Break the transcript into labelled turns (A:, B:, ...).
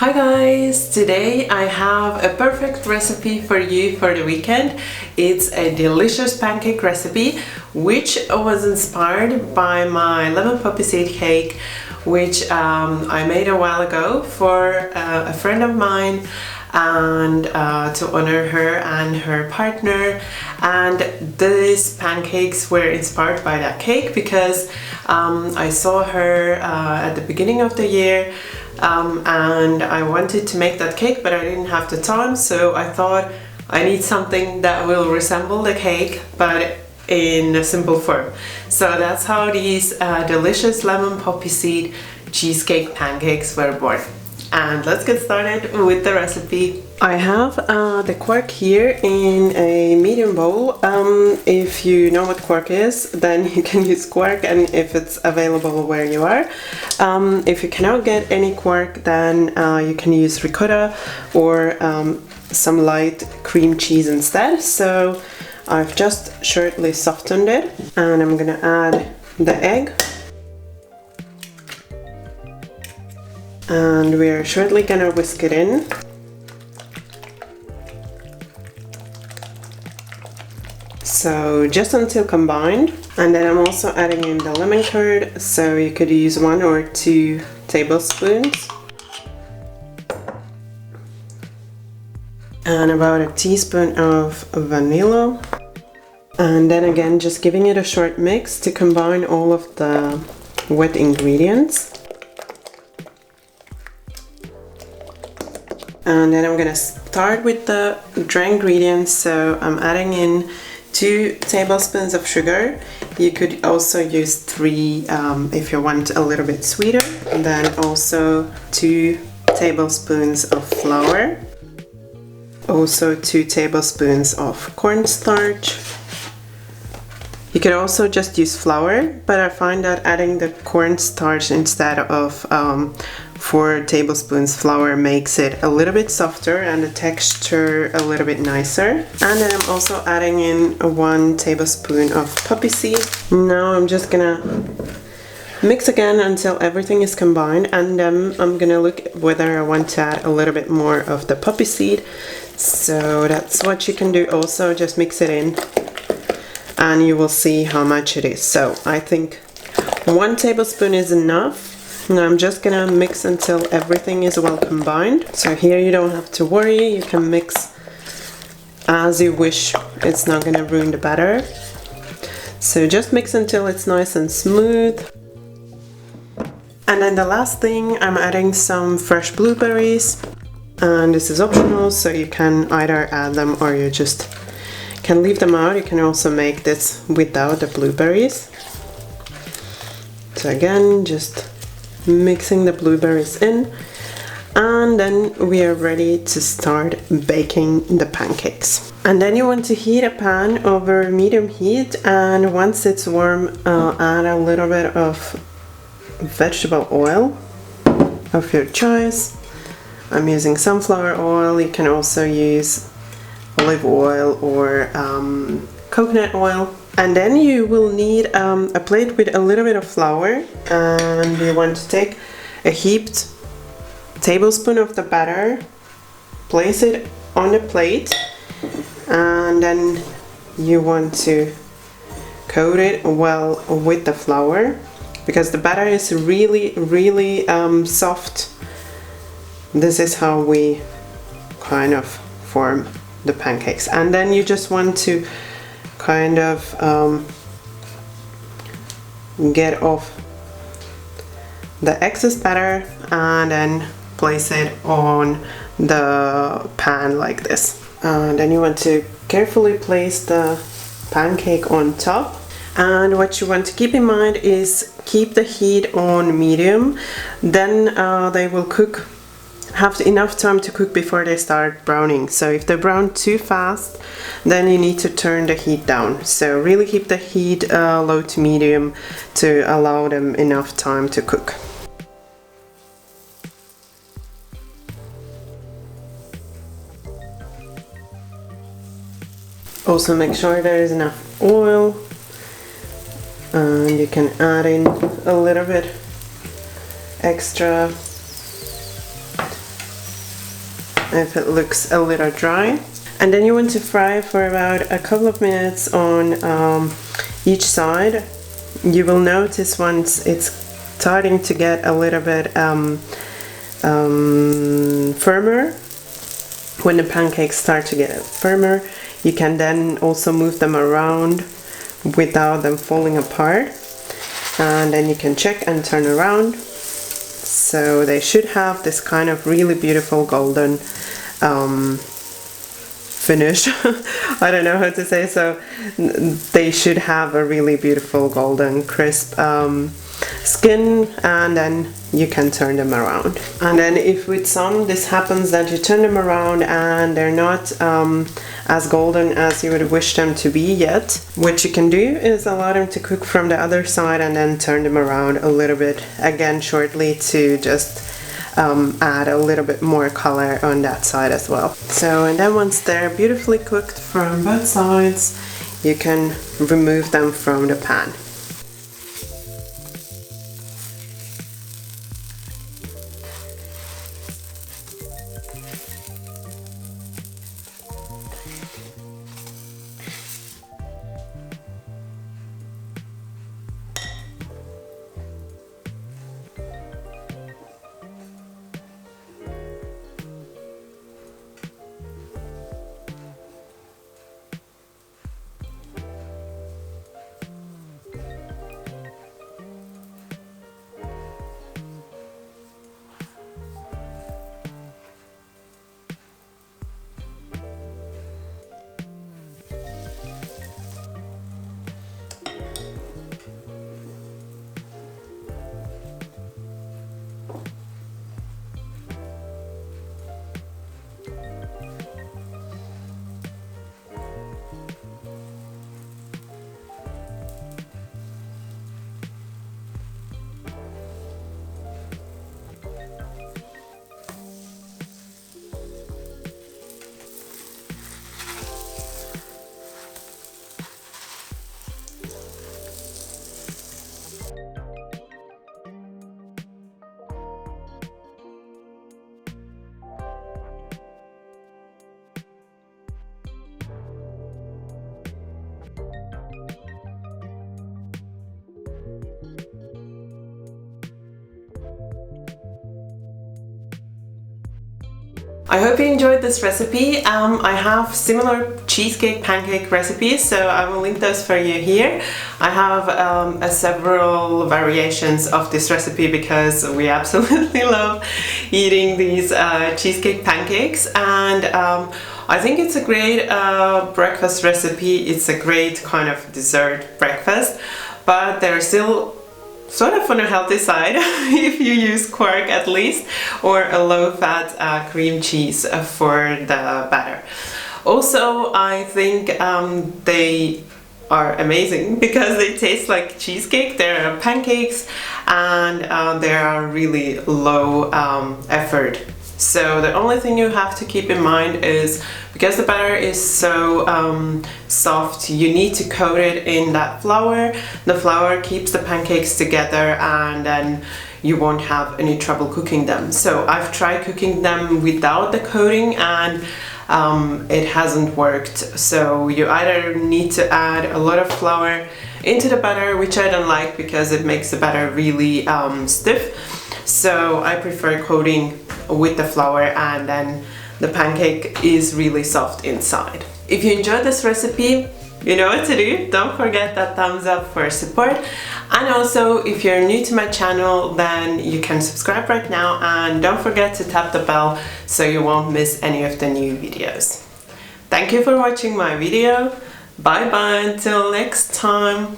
A: Hi guys! Today I have a perfect recipe for you for the weekend. It's a delicious pancake recipe which was inspired by my lemon poppy seed cake, which I made a while ago for a friend of mine, and to honor her and her partner. And these pancakes were inspired by that cake because I saw her at the beginning of the year, and I wanted to make that cake, but I didn't have the time, so I thought I need something that will resemble the cake but in a simple form. So that's how these delicious lemon poppy seed cheesecake pancakes were born. And let's get started with the recipe. I have the quark here in a medium bowl. If you know what quark is, then you can use quark, and if it's available where you are. If you cannot get any quark, then you can use ricotta or some light cream cheese instead. So I've just shortly softened it, and I'm gonna add the egg. And we're shortly gonna whisk it in. So just until combined. And then I'm also adding in the lemon curd, so you could use 1 or 2 tablespoons. And about a teaspoon of vanilla. And then again, just giving it a short mix to combine all of the wet ingredients. And then I'm gonna start with the dry ingredients. So I'm adding in 2 tablespoons of sugar. You could also use 3 if you want a little bit sweeter. And then also 2 tablespoons of flour. Also 2 tablespoons of cornstarch. You could also just use flour, but I find that adding the cornstarch instead of 4 tablespoons flour makes it a little bit softer and the texture a little bit nicer. And then I'm also adding in 1 tablespoon of poppy seed. Now I'm just gonna mix again until everything is combined, and then I'm gonna look whether I want to add a little bit more of the poppy seed. So that's what you can do also, just mix it in and you will see how much it is. So I think 1 tablespoon is enough. Now I'm just gonna mix until everything is well combined. So here you don't have to worry, you can mix as you wish. It's not gonna ruin the batter. So just mix until it's nice and smooth. And then the last thing, I'm adding some fresh blueberries. And this is optional, so you can either add them or you just can leave them out. You can also make this without the blueberries. So again, just mixing the blueberries in, and then we are ready to start baking the pancakes. And then you want to heat a pan over medium heat, and once it's warm, add a little bit of vegetable oil of your choice. I'm using sunflower oil. You can also use olive oil or coconut oil. And then you will need a plate with a little bit of flour, and you want to take a heaped tablespoon of the batter, place it on the plate, and then you want to coat it well with the flour because the batter is really soft. This is how we kind of form the pancakes. And then you just want to kind of get off the excess batter and then place it on the pan like this. And then you want to carefully place the pancake on top. And what you want to keep in mind is keep the heat on medium, then they will cook, have enough time to cook before they start browning. So if they brown too fast, then you need to turn the heat down. So really keep the heat low to medium to allow them enough time to cook. Also make sure there is enough oil, and you can add in a little bit extra if it looks a little dry. And then you want to fry for about a couple of minutes on each side. You will notice once it's starting to get a little bit firmer, when the pancakes start to get firmer, you can then also move them around without them falling apart. And then you can check and turn around. So they should have this kind of really beautiful golden finish. I don't know how to say, so they should have a really beautiful golden crisp skin, and then you can turn them around. And then if with some this happens that you turn them around and they're not as golden as you would wish them to be yet, what you can do is allow them to cook from the other side and then turn them around a little bit again shortly to just add a little bit more color on that side as well. So, and then once they're beautifully cooked from both sides, you can remove them from the pan. I hope you enjoyed this recipe. I have similar cheesecake pancake recipes, so I will link those for you here. I have several variations of this recipe because we absolutely love eating these cheesecake pancakes, and I think it's a great breakfast recipe. It's a great kind of dessert breakfast, but they're still sort of on the healthy side if you use quark at least, or a low-fat cream cheese for the batter. Also, I think they are amazing because they taste like cheesecake. They're pancakes, and they are really low effort. So the only thing you have to keep in mind is, because the batter is so soft, you need to coat it in that flour. The flour keeps the pancakes together, and then you won't have any trouble cooking them. So I've tried cooking them without the coating, and it hasn't worked. So you either need to add a lot of flour into the batter, which I don't like because it makes the batter really stiff. So I prefer coating with the flour, and then the pancake is really soft inside. If you enjoyed this recipe, you know what to do. Don't forget that thumbs up for support. And also, if you're new to my channel, then you can subscribe right now, and don't forget to tap the bell so you won't miss any of the new videos. Thank you for watching my video. Bye bye until next time.